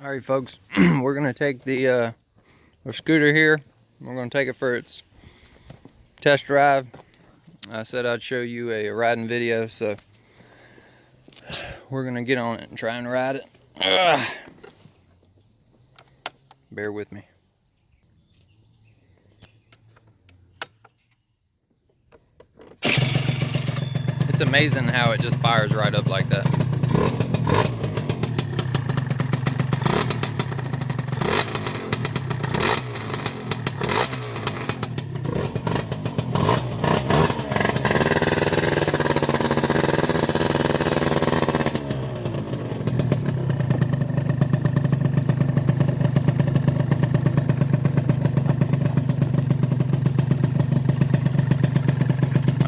All right, folks, we're gonna take the our scooter here. We're gonna take it for its test drive. I said I'd show you a riding video, so we're gonna get on it and try and ride it. Bear with me. It's amazing how it just fires right up like that.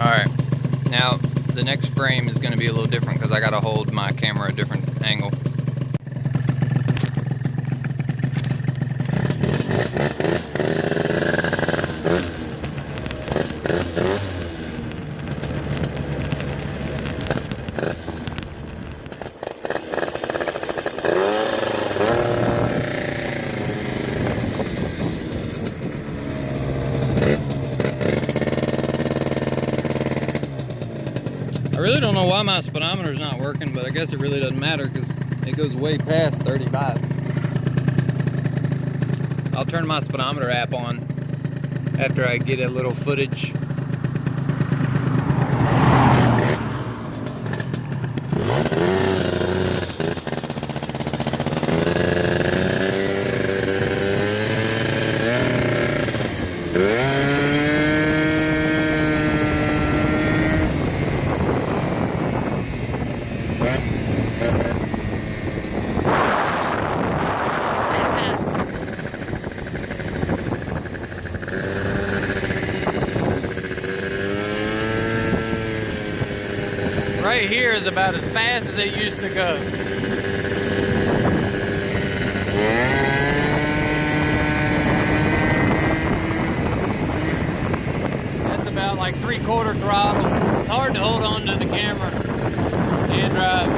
Alright, now the next frame is going to be a little different because I got to hold my camera a different angle. I really don't know why my speedometer's not working, but I guess it really doesn't matter because it goes way past 35. I'll turn my speedometer app on after I get a little footage. Right here is about as fast as it used to go. That's about like 3/4 throttle. It's hard to hold on to the camera and drive.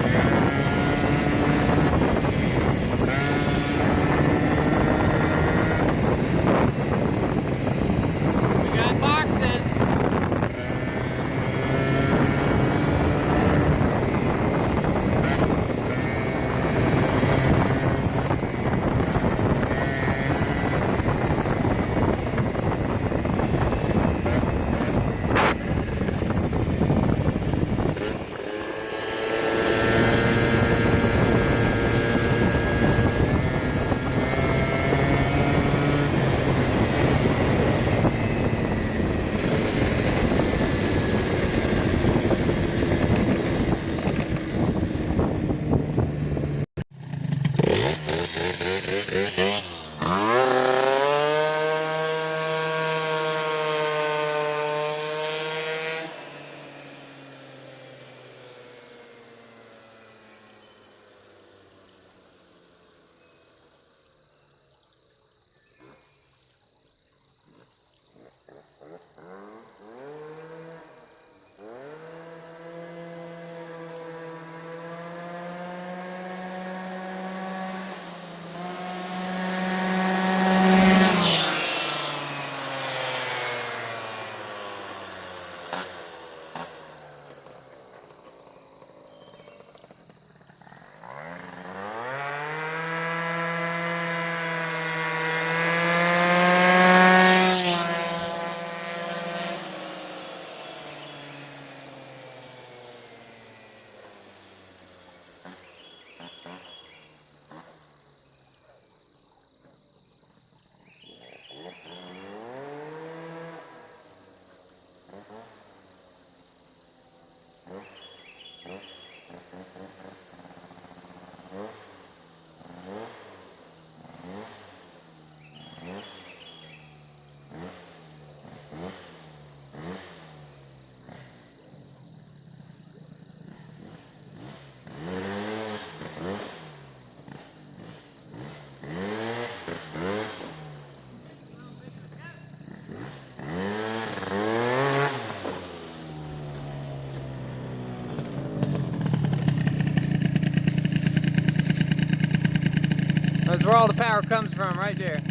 That's where all the power comes from, right there. And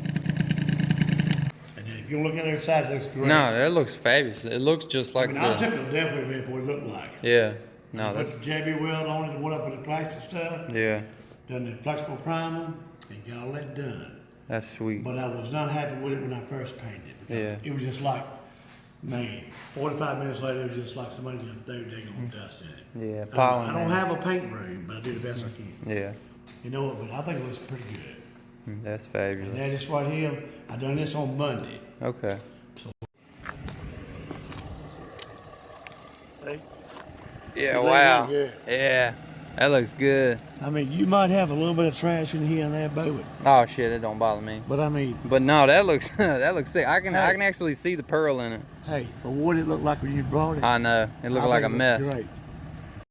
then if you look at the other side, it looks great. No, that looks fabulous. It looks just like I took it definitely for what it looked like. Yeah. No, I put the JB weld on it, went up with the plastic stuff. Yeah. Done the flexible primer, and got all that done. That's sweet. But I was not happy with it when I first painted it. Yeah. It was just like, man, 45 minutes later, it was just like somebody done threw daggone dust in it. Yeah, pollen. I don't have a paint room, but I do the best I can. Yeah. You know what, but I think it looks pretty good. That's fabulous. And that is right here. I done this on Monday. Okay. So, Yeah, so wow. good. Yeah, that looks good. I mean, you might have a little bit of trash in here and there, but Oh shit, it don't bother me. I mean, But no, that looks that looks sick. I can actually see the pearl in it. hey, for what it looked like when you brought it, I know. It looked like a think it mess. looks great.